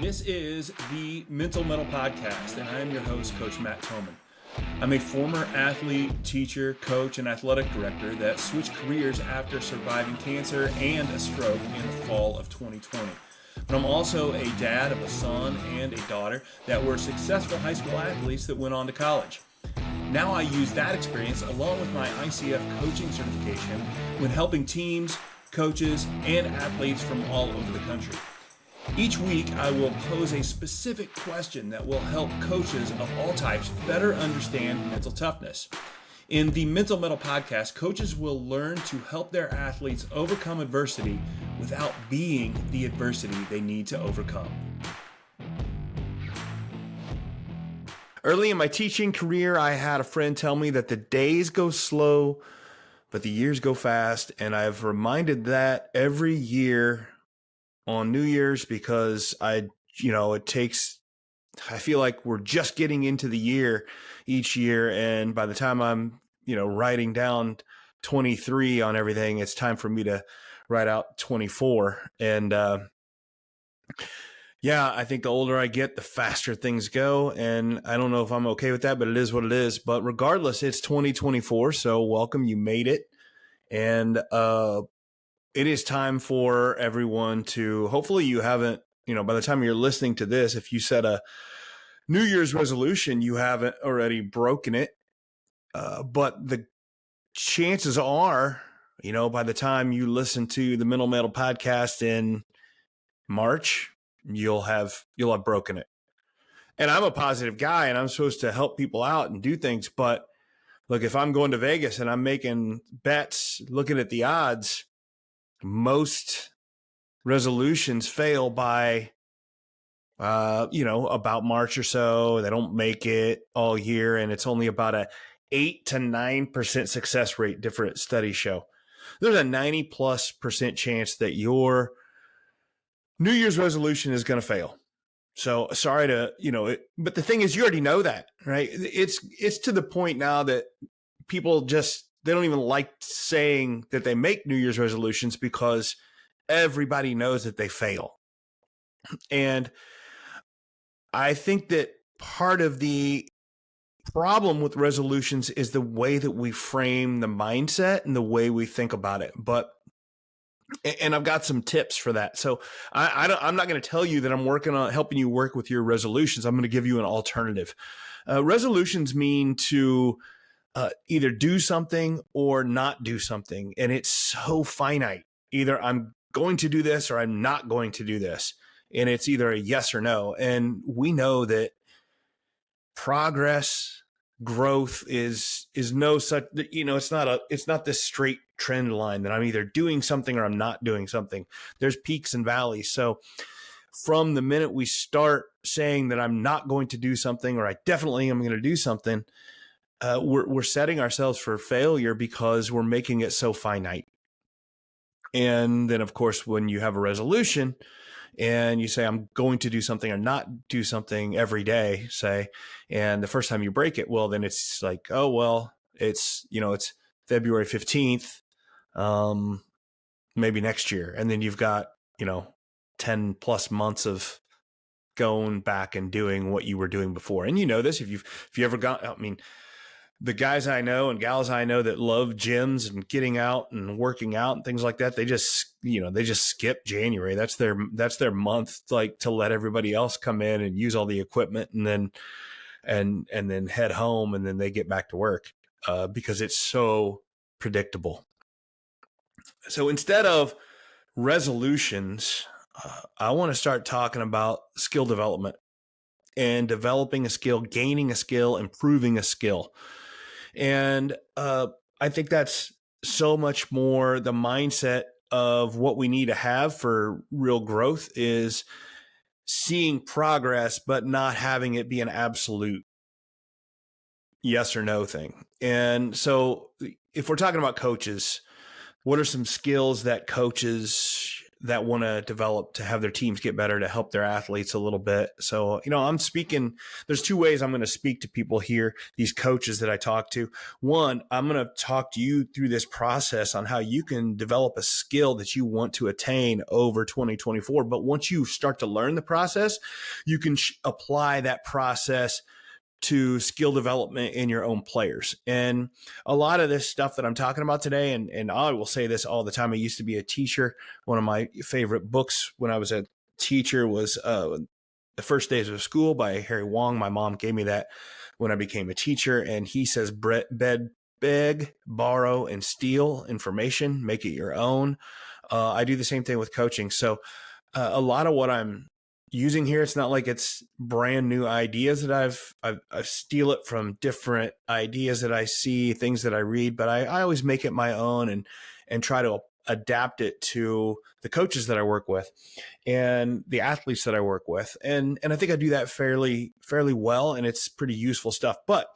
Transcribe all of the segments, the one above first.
This is the Mettle podcast, and I am your host, Coach Matt Thomann. I'm a former athlete, teacher, coach, and athletic director that switched careers after surviving cancer and a stroke in the fall of 2020. But I'm also a dad of a son and a daughter that were successful high school athletes that went on to college. Now I use that experience along with my ICF coaching certification when helping teams, coaches, and athletes from all over the country. Each week, I will pose a specific question that will help coaches of all types better understand mental toughness. In the Mettle podcast, coaches will learn to help their athletes overcome adversity without being the adversity they need to overcome. Early in my teaching career, I had a friend tell me that the days go slow, but the years go fast, and I've reminded that every year on New Year's because I feel like we're just getting into the year each year. And by the time I'm, writing down 23 on everything, it's time for me to write out 24. And, I think the older I get, the faster things go. And I don't know if I'm okay with that, but it is what it is. But regardless, it's 2024. So welcome, you made it. And, it is time for everyone to, hopefully you haven't, by the time you're listening to this, if you set a New Year's resolution, you haven't already broken it. But the chances are, by the time you listen to the Mettle podcast in March, you'll have broken it. And I'm a positive guy and I'm supposed to help people out and do things. But look, if I'm going to Vegas and I'm making bets, looking at the odds, most resolutions fail by, about March or so. They don't make it all year, and it's only about a 8 to 9% success rate. Different studies show there's a 90+% chance that your New Year's resolution is going to fail. So sorry to, but the thing is, you already know that, right? It's to the point now that people they don't even like saying that they make New Year's resolutions because everybody knows that they fail. And I think that part of the problem with resolutions is the way that we frame the mindset and the way we think about it. And I've got some tips for that. So I'm not going to tell you that I'm working on helping you work with your resolutions. I'm going to give you an alternative. Resolutions mean to either do something or not do something. And it's so finite. Either I'm going to do this or I'm not going to do this. And it's either a yes or no. And we know that progress, growth is no such, it's not this straight trend line that I'm either doing something or I'm not doing something. There's peaks and valleys. So from the minute we start saying that I'm not going to do something, or I definitely am going to do something, we're setting ourselves for failure because we're making it so finite. And then, of course, when you have a resolution and you say, I'm going to do something or not do something every day, say, and the first time you break it, well, then it's like, oh, well, it's February 15th, maybe next year. And then you've got, 10 plus months of going back and doing what you were doing before. And this, if you ever got, the guys I know and gals I know that love gyms and getting out and working out and things like that, they just skip January. That's their month, like, to let everybody else come in and use all the equipment and then head home, and then they get back to work because it's so predictable. So instead of resolutions, I want to start talking about skill development and developing a skill, gaining a skill, improving a skill. And I think that's so much more the mindset of what we need to have for real growth is seeing progress, but not having it be an absolute yes or no thing. And so if we're talking about coaches, what are some skills that coaches that want to develop to have their teams get better, to help their athletes a little bit. So, I'm speaking, there's two ways I'm going to speak to people here, these coaches that I talk to. One, I'm going to talk to you through this process on how you can develop a skill that you want to attain over 2024. But once you start to learn the process, you can apply that process to skill development in your own players. And a lot of this stuff that I'm talking about today, and I will say this all the time, I used to be a teacher. One of my favorite books when I was a teacher was The First Days of School by Harry Wong. My mom gave me that when I became a teacher. And he says, beg, borrow, and steal information, make it your own. I do the same thing with coaching. So a lot of what I'm using here, it's not like it's brand new ideas that I steal it from different ideas that I see, things that I read, but I always make it my own and try to adapt it to the coaches that I work with and the athletes that I work with. And I think I do that fairly well, and it's pretty useful stuff. But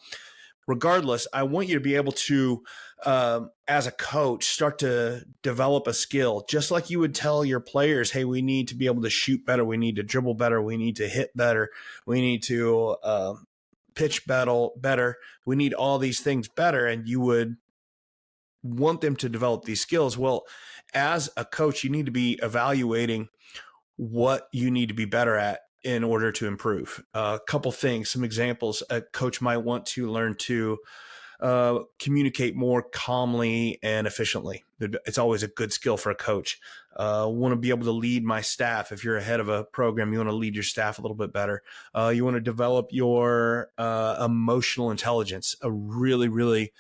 regardless, I want you to be able to, as a coach, start to develop a skill, just like you would tell your players, hey, we need to be able to shoot better. We need to dribble better. We need to hit better. We need to pitch better. We need all these things better. And you would want them to develop these skills. Well, as a coach, you need to be evaluating what you need to be better at in order to improve. A couple things, some examples. A coach might want to learn to communicate more calmly and efficiently. It's always a good skill for a coach. Want to be able to lead my staff. If you're ahead of a program, you want to lead your staff a little bit better. You want to develop your emotional intelligence, a really, really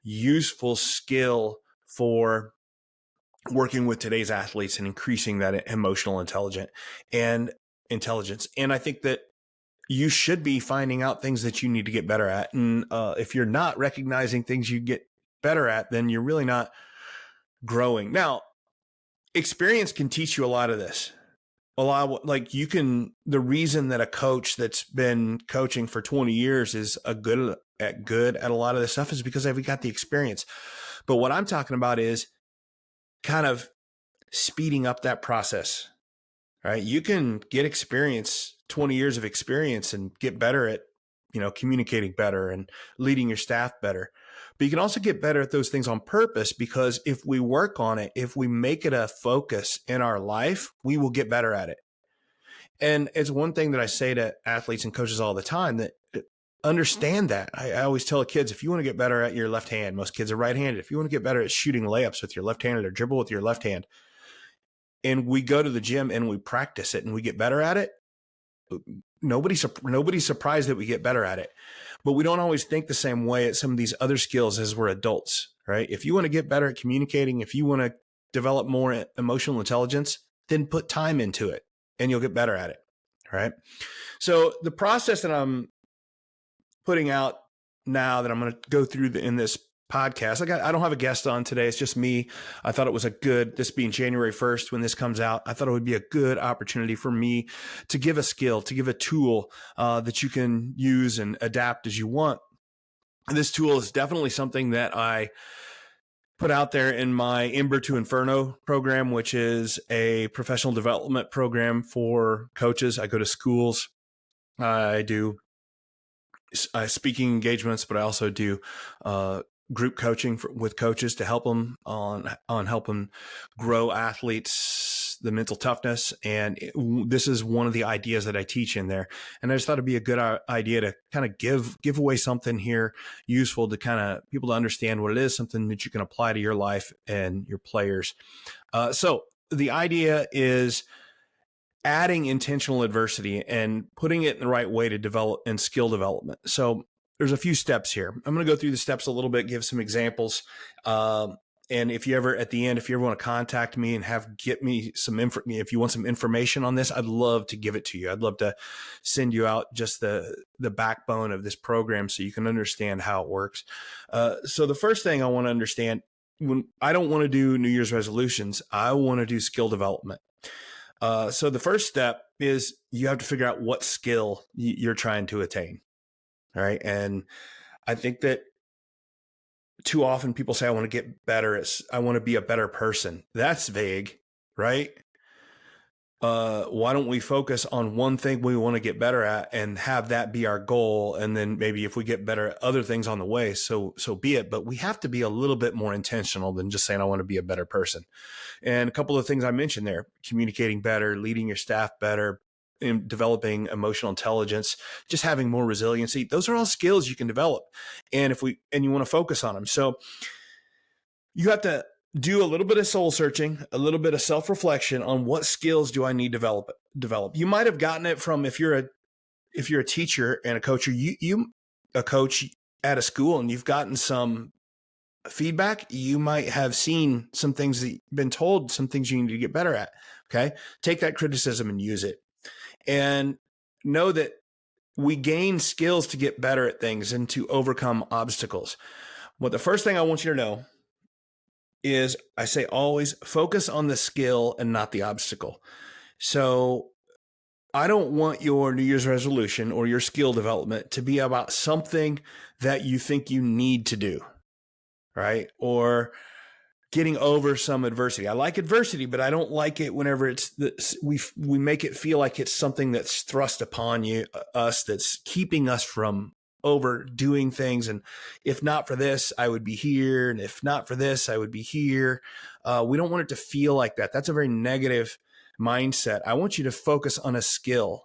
useful skill for working with today's athletes and increasing that emotional intelligence. And I think that you should be finding out things that you need to get better at. And if you're not recognizing things you get better at, then you're really not growing. Now, experience can teach you a lot of this. The reason that a coach that's been coaching for 20 years is good at a lot of this stuff is because they've got the experience. But what I'm talking about is kind of speeding up that process, right? You can get experience, 20 years of experience, and get better at, communicating better and leading your staff better. But you can also get better at those things on purpose, because if we work on it, if we make it a focus in our life, we will get better at it. And it's one thing that I say to athletes and coaches all the time, that understand that. I always tell kids, if you want to get better at your left hand, most kids are right-handed. If you want to get better at shooting layups with your left hand or dribble with your left hand, and we go to the gym and we practice it and we get better at it, nobody's surprised that we get better at it. But we don't always think the same way at some of these other skills as we're adults, right? If you want to get better at communicating, if you want to develop more emotional intelligence, then put time into it and you'll get better at it, right? So the process that I'm putting out now, that I'm going to go through in this podcast, I don't have a guest on today. It's just me. I thought it was this being January 1st when this comes out, I thought it would be a good opportunity for me to give a skill, to give a tool that you can use and adapt as you want. And this tool is definitely something that I put out there in my Ember to Inferno program, which is a professional development program for coaches. I go to schools. I do speaking engagements, but I also do group coaching with coaches to help them on helping grow athletes, the mental toughness. And this is one of the ideas that I teach in there. And I just thought it'd be a good idea to kind of give away something here useful to kind of people to understand what it is, something that you can apply to your life and your players. So the idea is adding intentional adversity and putting it in the right way to develop in skill development. So there's a few steps here. I'm going to go through the steps a little bit, give some examples. And if you ever, at the end, if you ever want to contact me and get me some if you want some information on this, I'd love to give it to you. I'd love to send you out just the backbone of this program so you can understand how it works. So the first thing I want to understand, when I don't want to do New Year's resolutions, I want to do skill development. So the first step is you have to figure out what skill you're trying to attain. All right. And I think that too often people say, I want to get better. I want to be a better person. That's vague, right? why don't we focus on one thing we want to get better at and have that be our goal? And then maybe if we get better at other things on the way, so be it. But we have to be a little bit more intentional than just saying, I want to be a better person. And a couple of things I mentioned there, communicating better, leading your staff better, in developing emotional intelligence, just having more resiliency. Those are all skills you can develop. And you want to focus on them. So you have to do a little bit of soul searching, a little bit of self-reflection on what skills do I need to develop. You might have gotten it from, if you're a teacher and a coach, or you a coach at a school, and you've gotten some feedback, you might have seen some things that you've been told, some things you need to get better at. Okay. Take that criticism and use it. And know that we gain skills to get better at things and to overcome obstacles. Well, the first thing I want you to know is, I say always focus on the skill and not the obstacle. So I don't want your New Year's resolution or your skill development to be about something that you think you need to do, right? Or getting over some adversity. I like adversity, but I don't like it whenever we make it feel like it's something that's thrust upon us, that's keeping us from overdoing things. And if not for this, I would be here. And if not for this, I would be here. We don't want it to feel like that. That's a very negative mindset. I want you to focus on a skill.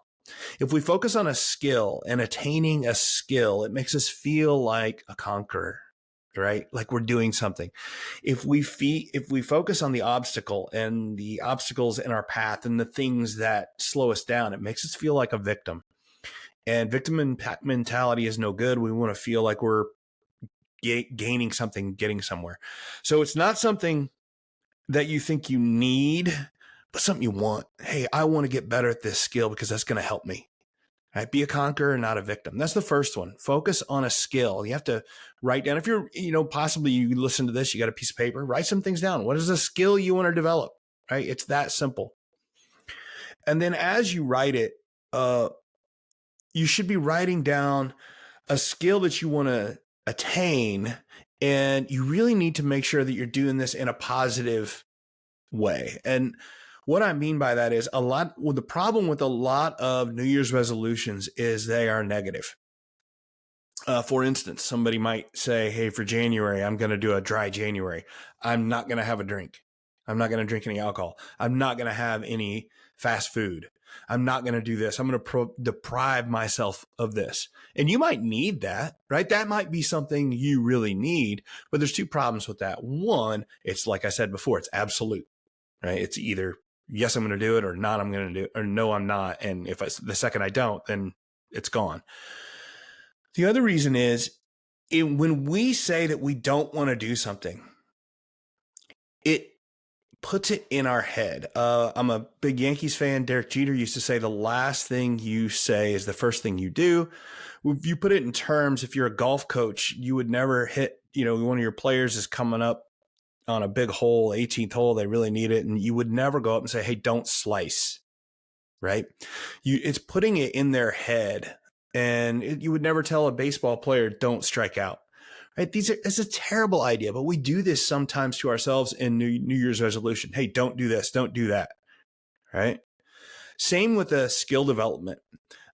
If we focus on a skill and attaining a skill, it makes us feel like a conqueror, right? Like we're doing something. If we focus on the obstacle and the obstacles in our path and the things that slow us down, it makes us feel like a victim. And victim mentality is no good. We want to feel like we're gaining something, getting somewhere. So it's not something that you think you need, but something you want. Hey, I want to get better at this skill because that's going to help me. Right? Be a conqueror, not a victim. That's the first one. Focus on a skill. You have to write down, if you're, possibly you listen to this, you got a piece of paper, write some things down. What is a skill you want to develop? Right? It's that simple. And then as you write it, you should be writing down a skill that you want to attain. And you really need to make sure that you're doing this in a positive way. And what I mean by that is the problem with a lot of New Year's resolutions is they are negative. For instance, somebody might say, hey, for January, I'm going to do a dry January. I'm not going to have a drink. I'm not going to drink any alcohol. I'm not going to have any fast food. I'm not going to do this. I'm going to deprive myself of this. And you might need that, right? That might be something you really need, but there's two problems with that. One, it's like I said before, it's absolute, right? It's either yes, I'm going to do it, or not, I'm going to do it, or no, I'm not. And if the second I don't, then it's gone. The other reason is when we say that we don't want to do something, it puts it in our head. I'm a big Yankees fan. Derek Jeter used to say the last thing you say is the first thing you do. If you put it in terms, if you're a golf coach, you would never hit, one of your players is coming up on a big hole, 18th hole, they really need it. And you would never go up and say, hey, don't slice, right? It's putting it in their head. And you would never tell a baseball player, don't strike out. Right? It's a terrible idea, but we do this sometimes to ourselves in New Year's resolution. Hey, don't do this, don't do that. Right? Same with the skill development.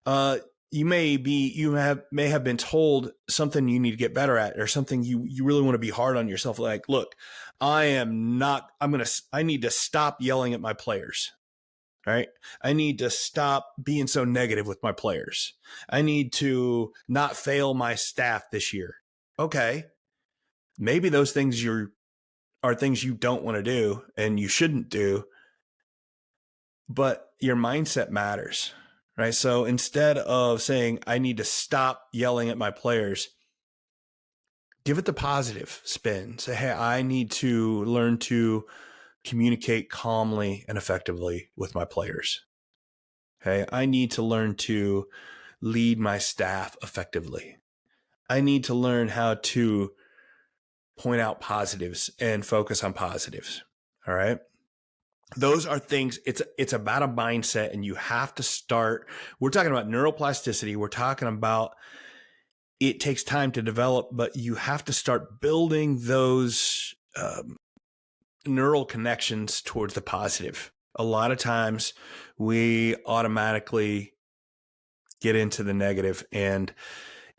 You may have been told something you need to get better at, or something you really want to be hard on yourself. Like, look, I need to stop yelling at my players. Right? I need to stop being so negative with my players. I need to not fail my staff this year. Okay. Maybe those things are things you don't want to do and you shouldn't do, but your mindset matters, right? So instead of saying, I need to stop yelling at my players, give it the positive spin. Say, hey, I need to learn to communicate calmly and effectively with my players. Okay. I need to learn to lead my staff effectively. I need to learn how to point out positives and focus on positives. All right. Those are things, it's about a mindset, and you have to start. We're talking about neuroplasticity. We're talking about it takes time to develop, but you have to start building those neural connections towards the positive. A lot of times we automatically get into the negative, and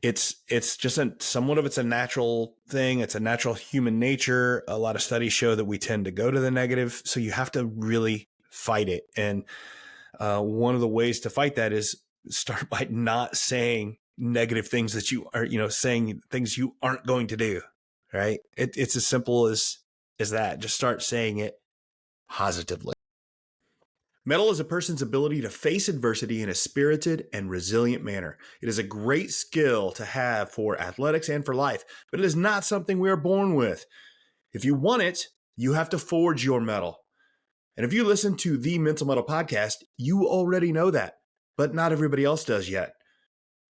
it's just somewhat of it's a natural thing. It's a natural human nature. A lot of studies show that we tend to go to the negative. So you have to really fight it. And one of the ways to fight that is start by not saying negative things that you are, saying things you aren't going to do. Right. It's as simple as that. Just start saying it positively. Mettle is a person's ability to face adversity in a spirited and resilient manner. It is a great skill to have for athletics and for life, but it is not something we are born with. If you want it, you have to forge your mettle. And if you listen to the Mental Mettle podcast, you already know that, but not everybody else does yet.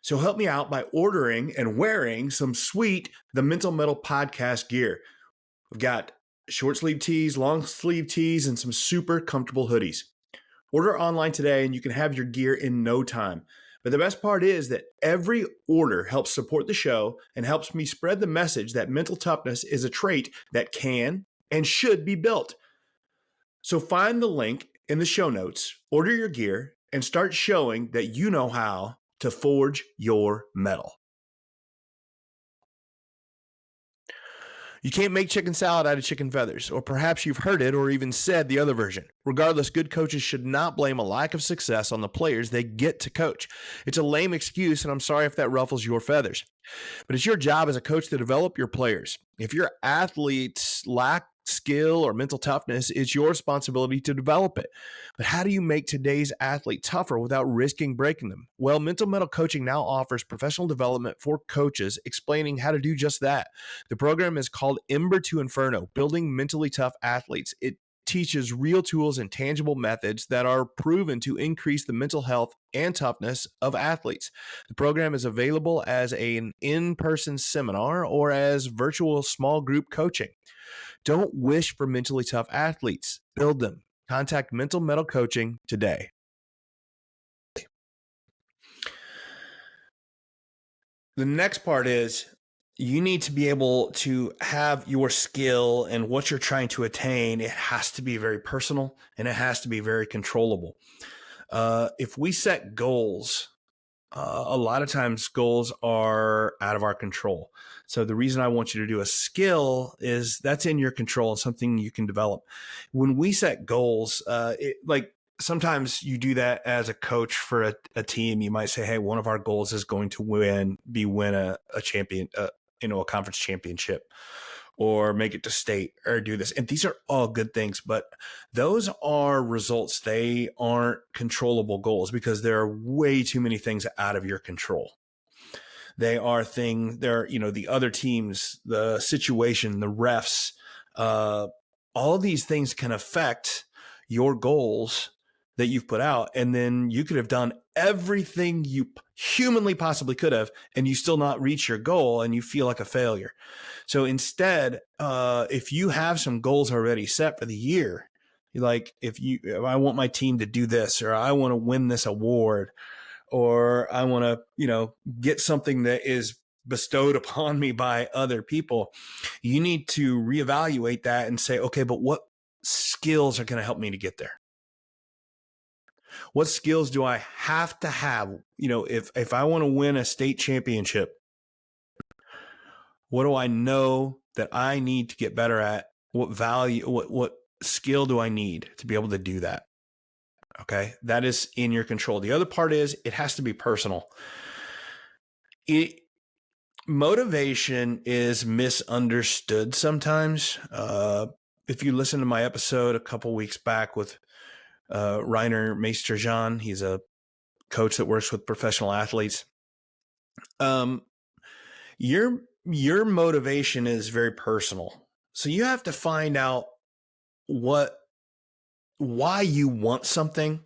So help me out by ordering and wearing some sweet The Mental Mettle podcast gear. We've got short sleeve tees, long sleeve tees, and some super comfortable hoodies. Order online today and you can have your gear in no time. But the best part is that every order helps support the show and helps me spread the message that mental toughness is a trait that can and should be built. So find the link in the show notes, order your gear, and start showing that you know how to forge your mettle. You can't make chicken salad out of chicken feathers, or perhaps you've heard it or even said the other version. Regardless, good coaches should not blame a lack of success on the players they get to coach. It's a lame excuse, and I'm sorry if that ruffles your feathers. But it's your job as a coach to develop your players. If your athletes lack skill or mental toughness, it's your responsibility to develop it. But how do you make today's athlete tougher without risking breaking them? Well, Mental Mettle Coaching now offers professional development for coaches explaining how to do just that. The program is called Ember to Inferno, Building Mentally Tough Athletes. It teaches real tools and tangible methods that are proven to increase the mental health and toughness of athletes. The program is available as an in-person seminar or as virtual small group coaching. Don't wish for mentally tough athletes. Build them. Contact Mental Mettle Coaching today. The next part is you need to be able to have your skill and what you're trying to attain. It has to be very personal and it has to be very controllable. If we set goals, a lot of times goals are out of our control. So the reason I want you to do a skill is that's in your control and something you can develop. When we set goals, sometimes you do that as a coach for a team. You might say, hey, one of our goals is going to win a champion, a conference championship, or make it to state, or do this. And these are all good things, but those are results. They aren't controllable goals because there are way too many things out of your control. They are the other teams, the situation, the refs, all these things can affect your goals that you've put out. And then you could have done everything you humanly possibly could have, and you still not reach your goal and you feel like a failure. So instead, if you have some goals already set for the year, like if I want my team to do this, or I want to win this award, or I want to, get something that is bestowed upon me by other people, you need to reevaluate that and say, okay, but what skills are going to help me to get there? What skills do I have to have? If I want to win a state championship, what do I know that I need to get better at? What skill do I need to be able to do that? Okay. That is in your control. The other part is it has to be personal. Motivation is misunderstood sometimes. If you listen to my episode a couple weeks back with Rainer Meisterjan, he's a coach that works with professional athletes. Your motivation is very personal. So you have to find out why you want something,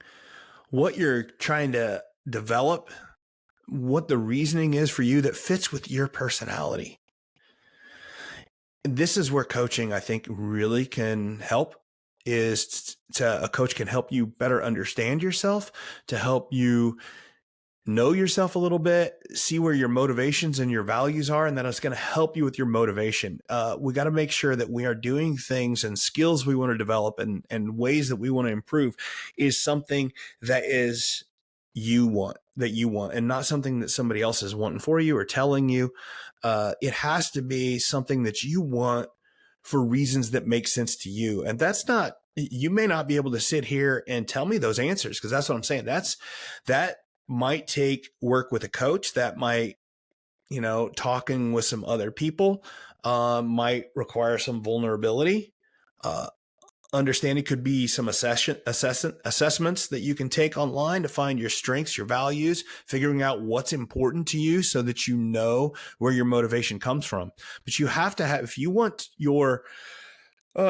what you're trying to develop, what the reasoning is for you that fits with your personality. This is where coaching, I think, really can help. A coach can help you better understand yourself, to help you know yourself a little bit, see where your motivations and your values are, and then it's going to help you with your motivation. We got to make sure that we are doing things and skills we want to develop and ways that we want to improve is something that is that you want, and not something that somebody else is wanting for you or telling you. It has to be something that you want for reasons that make sense to you. And that's not, you may not be able to sit here and tell me those answers, because that's what I'm saying. That might take work with a coach. That might, talking with some other people, might require some vulnerability. Understanding could be some assessments that you can take online to find your strengths, your values, figuring out what's important to you so that you know where your motivation comes from. But you have to have, if you want your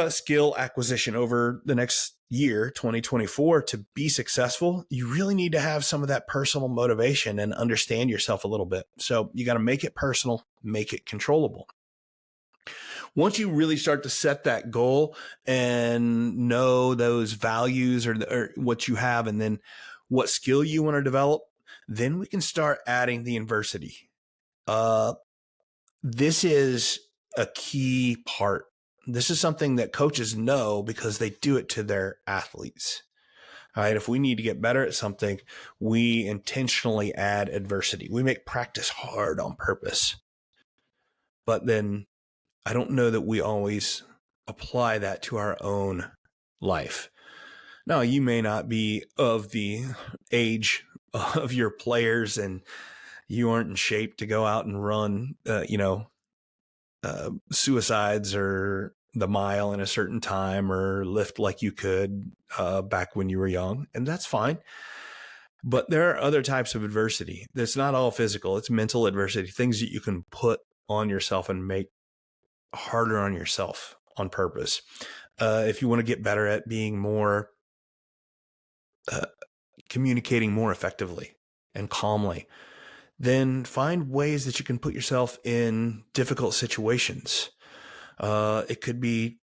skill acquisition over the next year, 2024, to be successful, you really need to have some of that personal motivation and understand yourself a little bit. So you got to make it personal, make it controllable. Once you really start to set that goal and know those values or what you have, and then what skill you want to develop, then we can start adding the adversity. This is a key part. This is something that coaches know because they do it to their athletes. All right. If we need to get better at something, we intentionally add adversity. We make practice hard on purpose. But then I don't know that we always apply that to our own life. Now, you may not be of the age of your players and you aren't in shape to go out and run, suicides or the mile in a certain time or lift like you could back when you were young. And that's fine. But there are other types of adversity. It's not all physical. It's mental adversity, things that you can put on yourself and make harder on yourself on purpose. If you want to get better at being more, communicating more effectively and calmly, then find ways that you can put yourself in difficult situations. It could be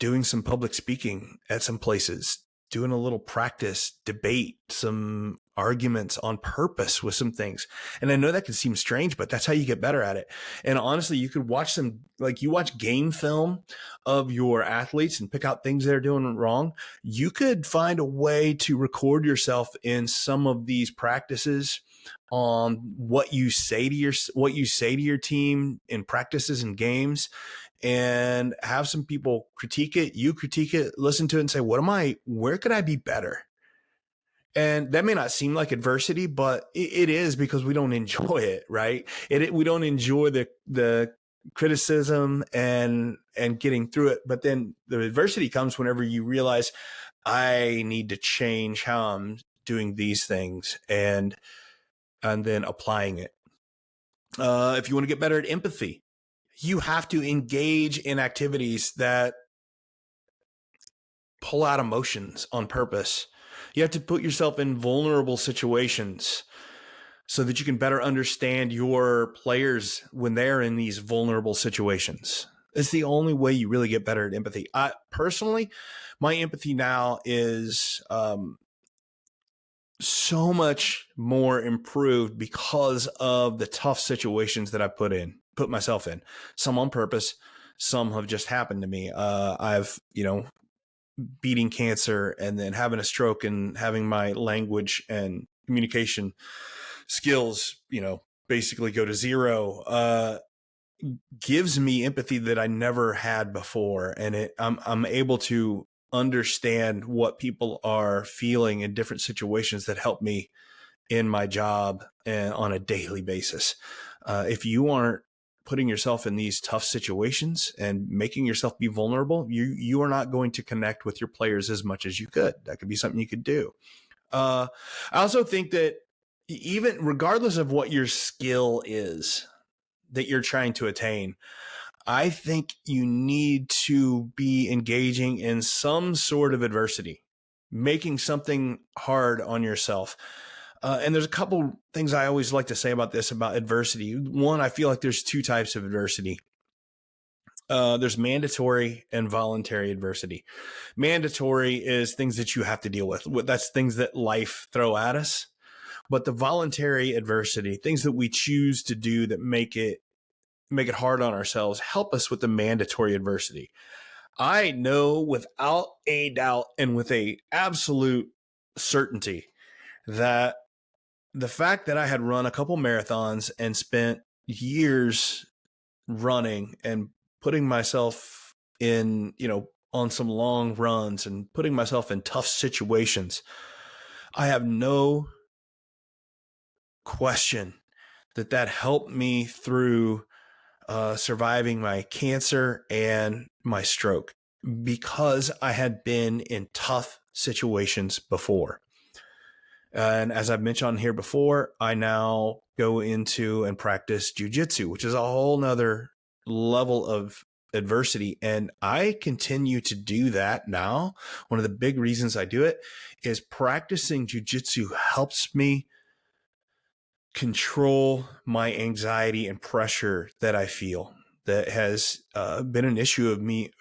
doing some public speaking at some places, doing a little practice, debate, some arguments on purpose with some things. And I know that can seem strange, but that's how you get better at it. And honestly, you could watch you watch game film of your athletes and pick out things they're doing wrong. You could find a way to record yourself in some of these practices on what you say to your team in practices and games, and have some people critique it, you critique it, listen to it and say, where could I be better? And that may not seem like adversity, but it is, because we don't enjoy it, right? We don't enjoy the criticism and getting through it. But then the adversity comes whenever you realize, I need to change how I'm doing these things, and then applying it. If you want to get better at empathy, you have to engage in activities that pull out emotions on purpose. You have to put yourself in vulnerable situations so that you can better understand your players when they're in these vulnerable situations. It's the only way you really get better at empathy. Personally, my empathy now is so much more improved because of the tough situations that I put myself in. Some on purpose, some have just happened to me. I've, beating cancer and then having a stroke and having my language and communication skills, basically go to zero, gives me empathy that I never had before. And I'm able to understand what people are feeling in different situations that help me in my job and on a daily basis. If you aren't putting yourself in these tough situations and making yourself be vulnerable, you are not going to connect with your players as much as you could. That could be something you could do. I also think that even regardless of what your skill is that you're trying to attain, I think you need to be engaging in some sort of adversity, making something hard on yourself. And there's a couple things I always like to say about adversity. One, I feel like there's two types of adversity. There's mandatory and voluntary adversity. Mandatory is things that you have to deal with. That's things that life throw at us. but the voluntary adversity, things that we choose to do that make it hard on ourselves, help us with the mandatory adversity. I know without a doubt and with a absolute certainty that the fact that I had run a couple marathons and spent years running and putting myself in, on some long runs and putting myself in tough situations, I have no question that helped me through surviving my cancer and my stroke because I had been in tough situations before. And as I've mentioned on here before, I now go into and practice jujitsu, which is a whole nother level of adversity. And I continue to do that now. One of the big reasons I do it is practicing jujitsu helps me control my anxiety and pressure that I feel that has been an issue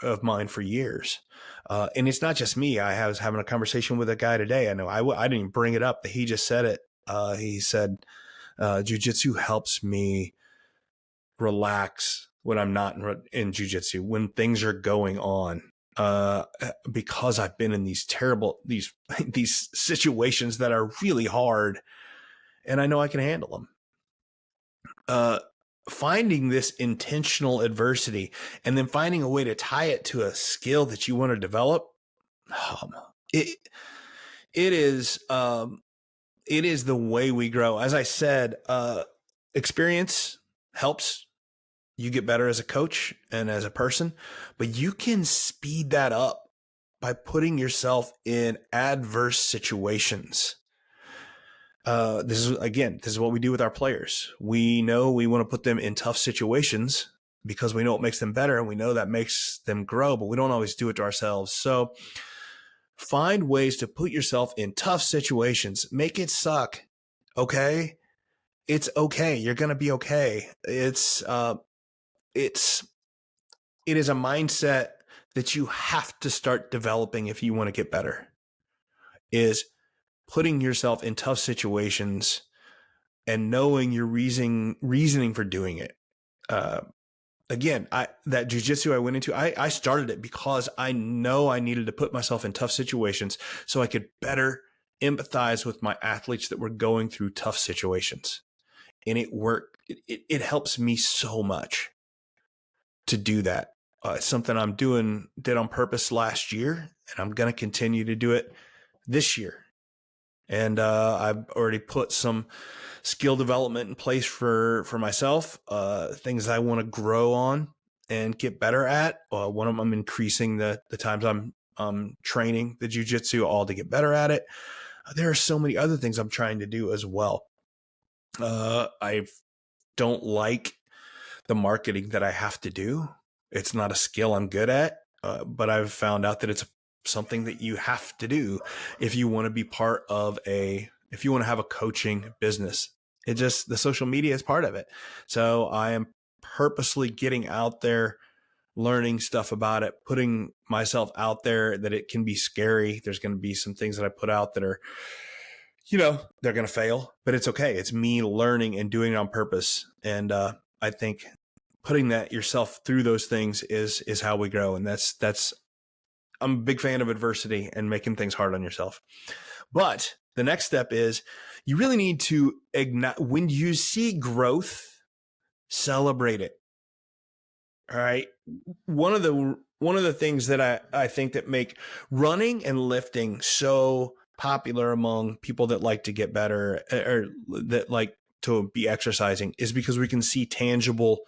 of mine for years. And it's not just me. I was having a conversation with a guy today. I know I didn't even bring it up, but he just said it. He said, jujitsu helps me relax when I'm not in jujitsu, when things are going on. Because I've been in these terrible, these situations that are really hard, and I know I can handle them. Finding this intentional adversity and then finding a way to tie it to a skill that you want to develop. It is the way we grow. As I said, experience helps you get better as a coach and as a person, but you can speed that up by putting yourself in adverse situations. This is what we do with our players. We know we want to put them in tough situations because we know it makes them better and we know that makes them grow, but we don't always do it to ourselves. So find ways to put yourself in tough situations. Make it suck. Okay. It's okay. You're going to be okay. It is a mindset that you have to start developing if you want to get better, is putting yourself in tough situations and knowing your reasoning for doing it. Again, that jujitsu I went into, I started it because I know I needed to put myself in tough situations so I could better empathize with my athletes that were going through tough situations. And it worked. It helps me so much to do that. It's something did on purpose last year, and I'm going to continue to do it this year. And I've already put some skill development in place for myself, things I want to grow on and get better at. One of them, I'm increasing the times I'm training the jiu-jitsu, all to get better at it. There are so many other things I'm trying to do as well. I don't like the marketing that I have to do. It's not a skill I'm good at, but I've found out that it's something that you have to do if you want to be part of if you want to have a coaching business. The social media is part of it. So I am purposely getting out there, learning stuff about it, putting myself out there, that it can be scary. There's going to be some things that I put out that are, they're going to fail, but it's okay. It's me learning and doing it on purpose. And I think putting that yourself through those things is how we grow. And I'm a big fan of adversity and making things hard on yourself. But the next step is you really need to ignite. When you see growth, celebrate it. All right. One of the things that I think that make running and lifting so popular among people that like to get better or that like to be exercising is because we can see tangible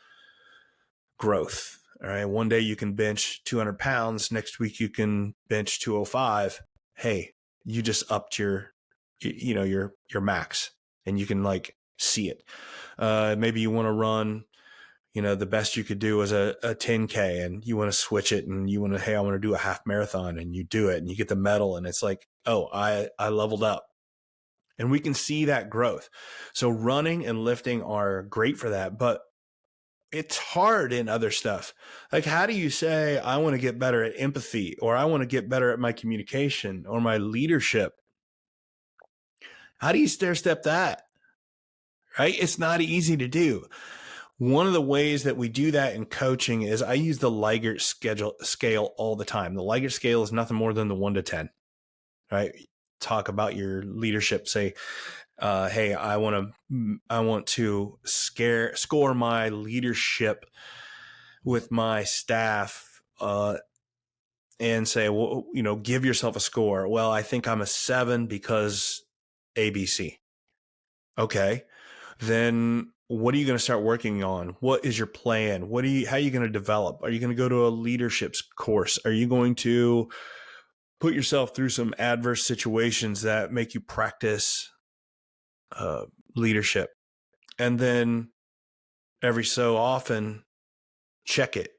growth. All right. One day you can bench 200 pounds. Next week you can bench 205. Hey, you just upped your max, and you can like see it. Maybe you want to run, the best you could do is a 10K, and you want to switch it, and you want to, hey, I want to do a half marathon, and you do it and you get the medal, and it's like, oh, I leveled up. And we can see that growth. So running and lifting are great for that, but it's hard in other stuff. Like, how do you say, I want to get better at empathy, or I want to get better at my communication or my leadership? How do you stair step that? Right? It's not easy to do. One of the ways that we do that in coaching is I use the Liggett scale all the time. The Liggett scale is nothing more than the 1 to 10, right? Talk about your leadership. Say, hey, I want to score my leadership with my staff, and say, well, give yourself a score. Well, I think I'm a 7 because ABC. Okay. Then what are you going to start working on? What is your plan? How are you going to develop? Are you going to go to a leadership course? Are you going to put yourself through some adverse situations that make you practice leadership? And then every so often, check it.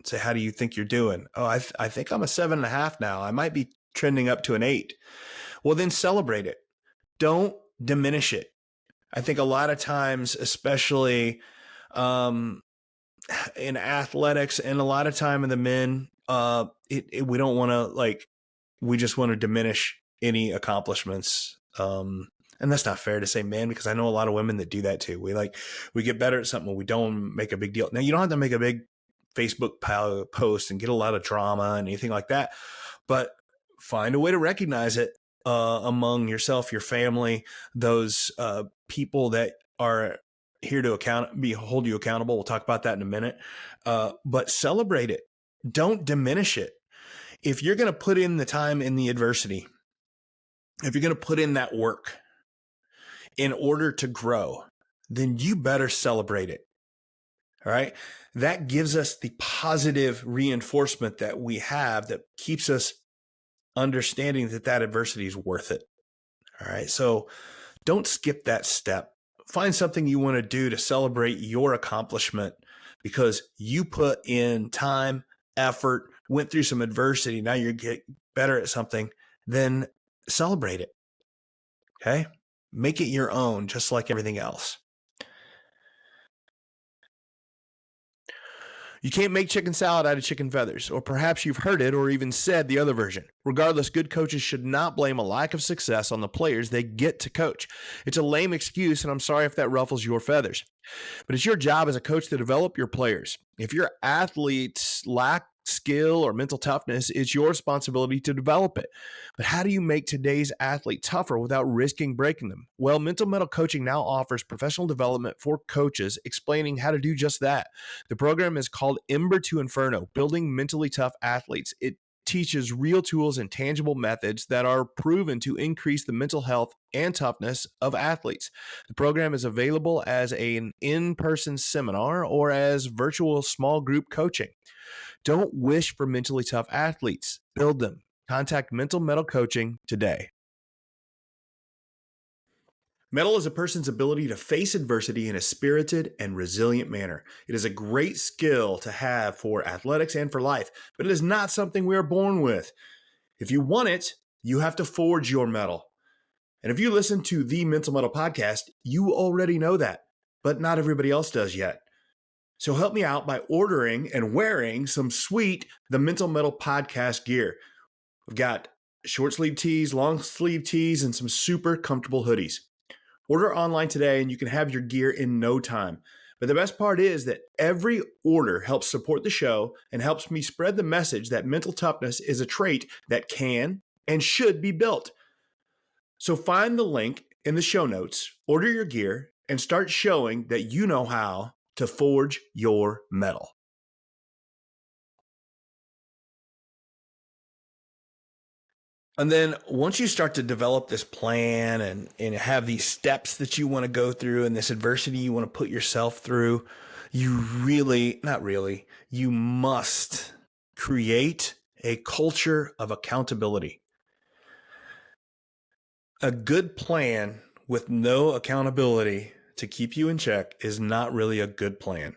Say, how do you think you're doing? Oh, I think I'm a 7.5 now. I might be trending up to an 8. Well, then celebrate it. Don't diminish it. I think a lot of times, especially in athletics and a lot of time in the men, we don't want to we just want to diminish any accomplishments. And that's not fair to say men, because I know a lot of women that do that too. We get better at something, we don't make a big deal. Now, you don't have to make a big Facebook post and get a lot of drama and anything like that, but find a way to recognize it among yourself, your family, those people that are here to hold you accountable. We'll talk about that in a minute. But celebrate it. Don't diminish it. If you're going to put in the time in the adversity, if you're going to put in that work in order to grow, then you better celebrate it. All right. That gives us the positive reinforcement that we have that keeps us understanding that adversity is worth it. All right. So don't skip that step. Find something you want to do to celebrate your accomplishment because you put in time, effort, went through some adversity. Now you're getting better at something. Then celebrate it. Okay. Make it your own, just like everything else. You can't make chicken salad out of chicken feathers, or perhaps you've heard it or even said the other version. Regardless, good coaches should not blame a lack of success on the players they get to coach. It's a lame excuse, and I'm sorry if that ruffles your feathers. But it's your job as a coach to develop your players. If your athletes lack skill or mental toughness, it's your responsibility to develop it. But how do you make today's athlete tougher without risking breaking them? Well, Mental Mettle Coaching now offers professional development for coaches, explaining how to do just that. The program is called Ember to Inferno, Building Mentally Tough Athletes. It teaches real tools and tangible methods that are proven to increase the mental health and toughness of athletes. The program is available as an in-person seminar or as virtual small group coaching. Don't wish for mentally tough athletes. Build them. Contact Mental Mettle Coaching today. Mettle is a person's ability to face adversity in a spirited and resilient manner. It is a great skill to have for athletics and for life, but it is not something we are born with. If you want it, you have to forge your mettle. And if you listen to the Mental Mettle podcast, you already know that, but not everybody else does yet. So help me out by ordering and wearing some sweet The Mental Mettle podcast gear. We've got short sleeve tees, long sleeve tees, and some super comfortable hoodies. Order online today and you can have your gear in no time. But the best part is that every order helps support the show and helps me spread the message that mental toughness is a trait that can and should be built. So find the link in the show notes, order your gear, and start showing that you know how to forge your mettle. And then once you start to develop this plan and have these steps that you want to go through and this adversity you want to put yourself through, you must create a culture of accountability. A good plan with no accountability to keep you in check is not really a good plan.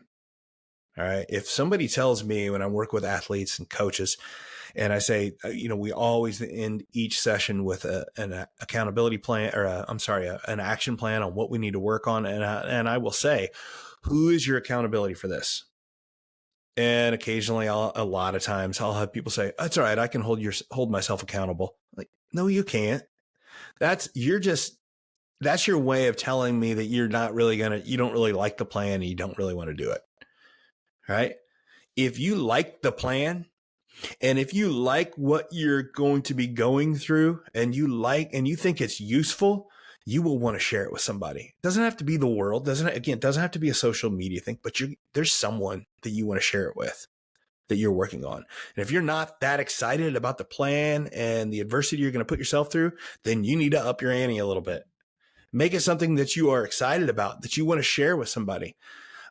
All right. If somebody tells me when I work with athletes and coaches, and I say, we always end each session with an accountability plan, or an action plan on what we need to work on. And I will say, who is your accountability for this? And occasionally, a lot of times, I'll have people say, "That's all right. I can hold myself accountable." Like, no, you can't. You're just that's your way of telling me that you don't really like the plan and you don't really want to do it. Right? If you like the plan and if you like what you're going to be going through and you think it's useful, you will want to share it with somebody. It doesn't have to be the world. It doesn't have to be a social media thing, but there's someone that you want to share it with that you're working on. And if you're not that excited about the plan and the adversity you're going to put yourself through, then you need to up your ante a little bit. Make it something that you are excited about, that you want to share with somebody.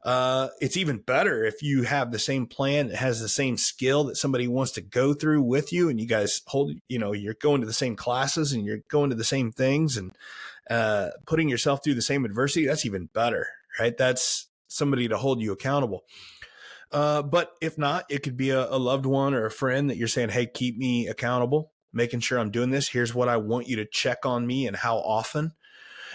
It's even better if you have the same plan that has the same skill that somebody wants to go through with you, and you guys you're going to the same classes and you're going to the same things and putting yourself through the same adversity. That's even better, right? That's somebody to hold you accountable. But if not, it could be a loved one or a friend that you're saying, hey, keep me accountable, making sure I'm doing this. Here's what I want you to check on me and how often.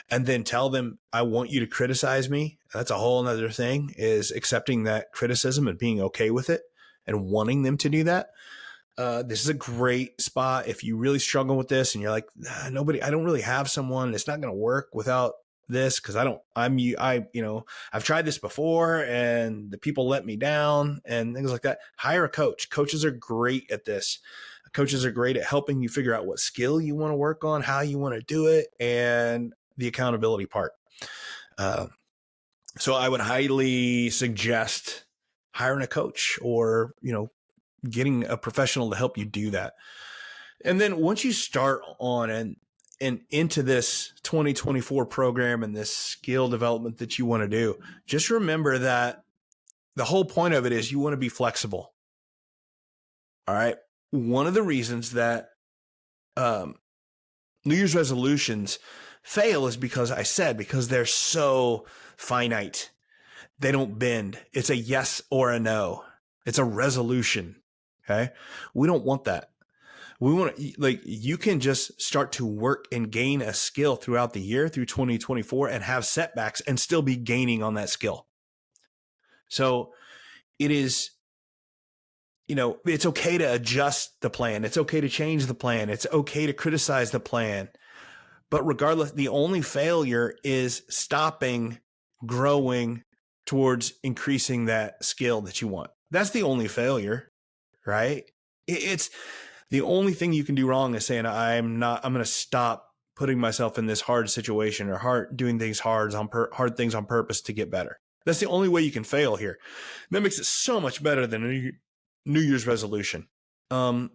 And then tell them, I want you to criticize me. That's a whole other thing, is accepting that criticism and being okay with it and wanting them to do that. This is a great spot. If you really struggle with this and you're like, I don't really have someone, it's not going to work without this. Cause I've tried this before and the people let me down and things like that. Hire a coach. Coaches are great at this. Coaches are great at helping you figure out what skill you want to work on, how you want to do it, and the accountability part. So I would highly suggest hiring a coach or, getting a professional to help you do that. And then once you start on and into this 2024 program and this skill development that you want to do, just remember that the whole point of it is you want to be flexible. All right. One of the reasons that New Year's resolutions fail is because they're so finite. They don't bend. It's a yes or a no. It's a resolution. Okay. We don't want that. We want to, you can just start to work and gain a skill throughout the year through 2024 and have setbacks and still be gaining on that skill. So it is, it's okay to adjust the plan. It's okay to change the plan. It's okay to criticize the plan. But regardless, the only failure is stopping growing towards increasing that skill that you want. That's the only failure, right? It's the only thing you can do wrong is saying, I'm going to stop putting myself in this hard situation or doing things hard things on purpose to get better. That's the only way you can fail here. That makes it so much better than a New Year's resolution. And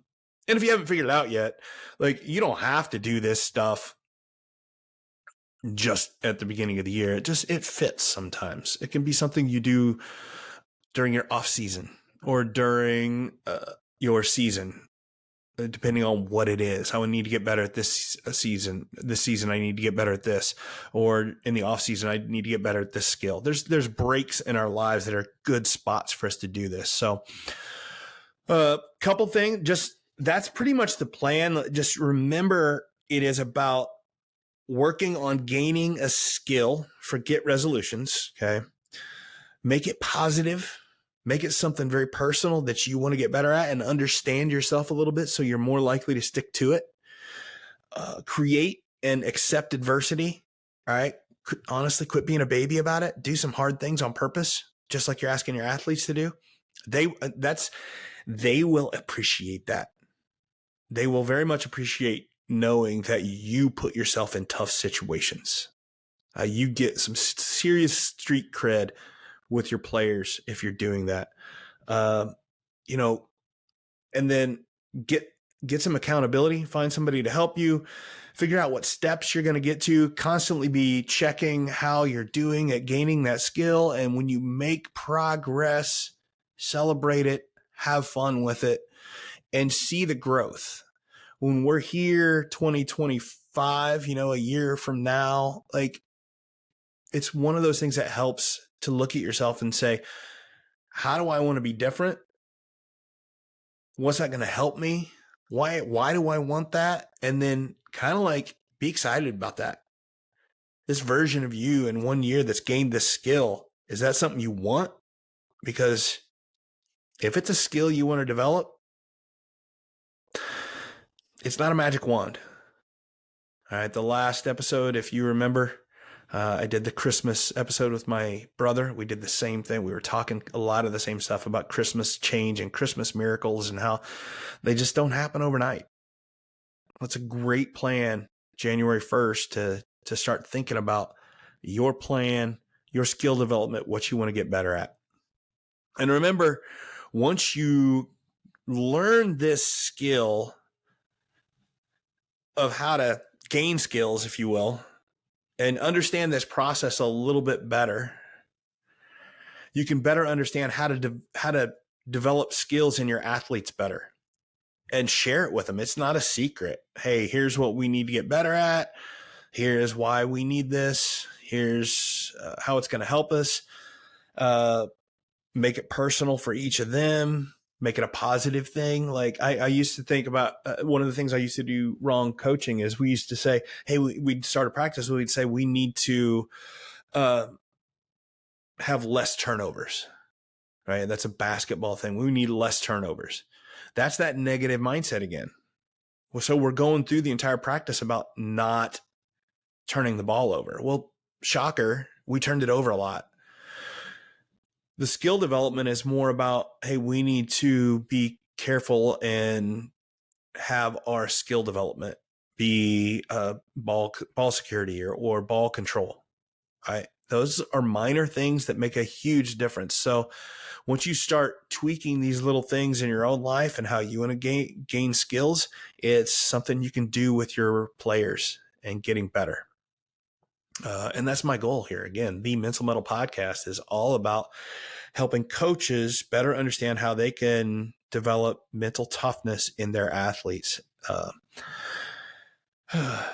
if you haven't figured it out yet, you don't have to do this stuff just at the beginning of the year. It fits sometimes. It can be something you do during your off season or during your season, depending on what it is. I would need to get better at this season. This season, I need to get better at this. Or in the off season, I need to get better at this skill. There's breaks in our lives that are good spots for us to do this. So couple things, that's pretty much the plan. Just remember, it is about working on gaining a skill. Forget resolutions. Okay. Make it positive. Make it something very personal that you want to get better at and understand yourself a little bit so you're more likely to stick to it. Create and accept adversity. All right. Honestly, quit being a baby about it. Do some hard things on purpose, just like you're asking your athletes to do. They will appreciate that. They will very much appreciate knowing that you put yourself in tough situations. You get some serious street cred with your players if you're doing that. And then get some accountability, find somebody to help you, figure out what steps you're going to get to, constantly be checking how you're doing at gaining that skill. And when you make progress, celebrate it, have fun with it, and see the growth. When we're here 2025, a year from now, it's one of those things that helps to look at yourself and say, how do I want to be different? What's that going to help me? Why do I want that? And then kind of be excited about that. This version of you in 1 year that's gained this skill, is that something you want? Because if it's a skill you want to develop, it's not a magic wand. All right, the last episode, if you remember, I did the Christmas episode with my brother. We did the same thing. We were talking a lot of the same stuff about Christmas change and Christmas miracles and how they just don't happen overnight. That's a great plan, January 1st, to start thinking about your plan, your skill development, what you want to get better at. And remember, once you learn this skill of how to gain skills, if you will, and understand this process a little bit better, you can better understand how to develop skills in your athletes better and share it with them. It's not a secret. Hey, here's what we need to get better at. Here's why we need this. Here's how it's going to help us. Make it personal for each of them. Make it a positive thing. Like I used to think about one of the things I used to do wrong coaching is we used to say, hey, we'd start a practice. We'd say we need to have less turnovers, right? That's a basketball thing. We need less turnovers. That's that negative mindset again. So we're going through the entire practice about not turning the ball over. Well, shocker, we turned it over a lot. The skill development is more about, hey, we need to be careful and have our skill development be ball security or ball control. Right? Those are minor things that make a huge difference. So once you start tweaking these little things in your own life and how you want to gain skills, it's something you can do with your players and getting better. And that's my goal here. Again, the Mental Mettle podcast is all about helping coaches better understand how they can develop mental toughness in their athletes.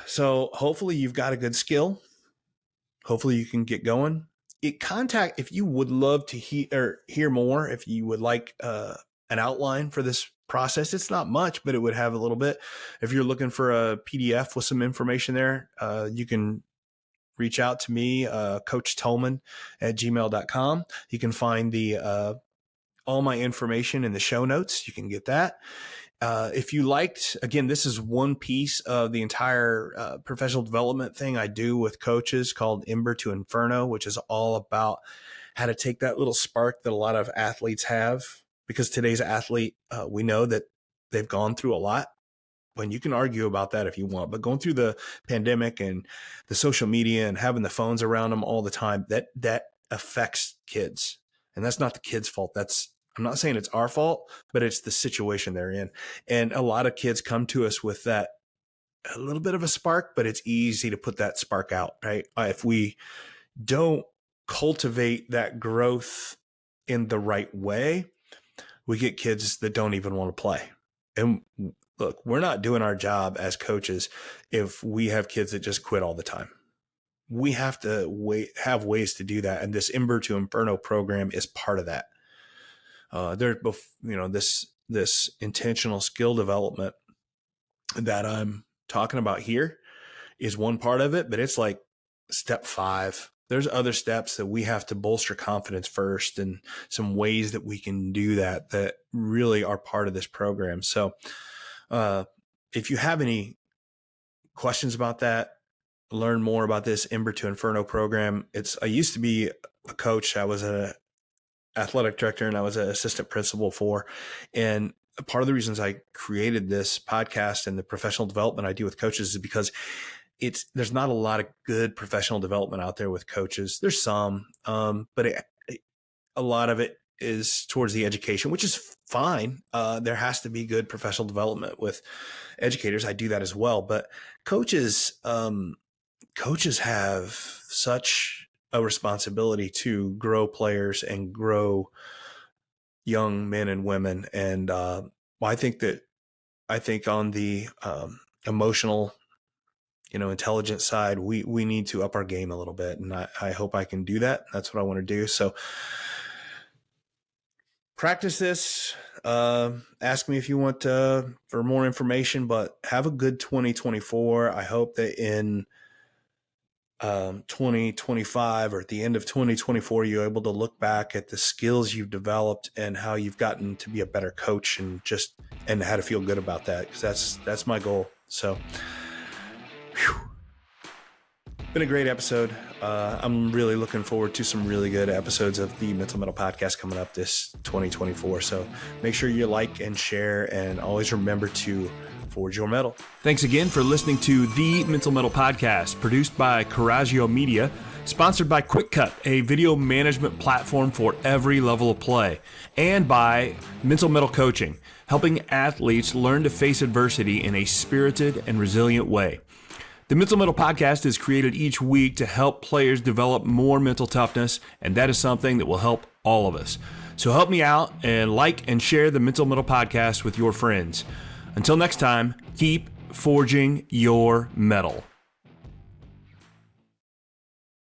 So hopefully you've got a good skill. Hopefully you can get going. If you would love to hear more, if you would like an outline for this process, it's not much, but it would have a little bit. If you're looking for a PDF with some information there, you can reach out to me, Coach Thomann at gmail.com. You can find all my information in the show notes. You can get that. If you liked, again, this is one piece of the entire professional development thing I do with coaches called Ember to Inferno, which is all about how to take that little spark that a lot of athletes have, because today's athlete, we know that they've gone through a lot. And you can argue about that if you want, but going through the pandemic and the social media and having the phones around them all the time, that affects kids. And that's not the kids' fault. I'm not saying it's our fault, but it's the situation they're in. And a lot of kids come to us with that a little bit of a spark, but it's easy to put that spark out, right? If we don't cultivate that growth in the right way, we get kids that don't even want to play. And look, we're not doing our job as coaches if we have kids that just quit all the time. We have to have ways to do that. And this Ember to Inferno program is part of that. This intentional skill development that I'm talking about here is one part of it, but it's like step 5. There's other steps that we have to bolster confidence first, and some ways that we can do that really are part of this program. So if you have any questions about that, learn more about this Ember to Inferno program. I used to be a coach. I was an athletic director and I was an assistant principal for, and part of the reasons I created this podcast and the professional development I do with coaches is because there's not a lot of good professional development out there with coaches. There's some, but a lot of it is towards the education, which is fine. There has to be good professional development with educators. I do that as well, but coaches have such a responsibility to grow players and grow young men and women. And I think on the emotional, intelligence side, we need to up our game a little bit. And I hope I can do that. That's what I want to do. So practice this. Ask me if you want for more information, but have a good 2024. I hope that in 2025 or at the end of 2024, you're able to look back at the skills you've developed and how you've gotten to be a better coach and how to feel good about that. Because that's my goal. So Whew. Been a great episode. I'm really looking forward to some really good episodes of the Mental Mettle podcast coming up this 2024. So make sure you like and share, and always remember to forge your metal. Thanks again for listening to the Mental Mettle podcast, produced by Coraggio Media, sponsored by QuickCut, a video management platform for every level of play, and by Mental Mettle Coaching, helping athletes learn to face adversity in a spirited and resilient way. The Mental Mettle podcast is created each week to help players develop more mental toughness, and that is something that will help all of us. So help me out and like and share the Mental Mettle podcast with your friends. Until next time, keep forging your metal.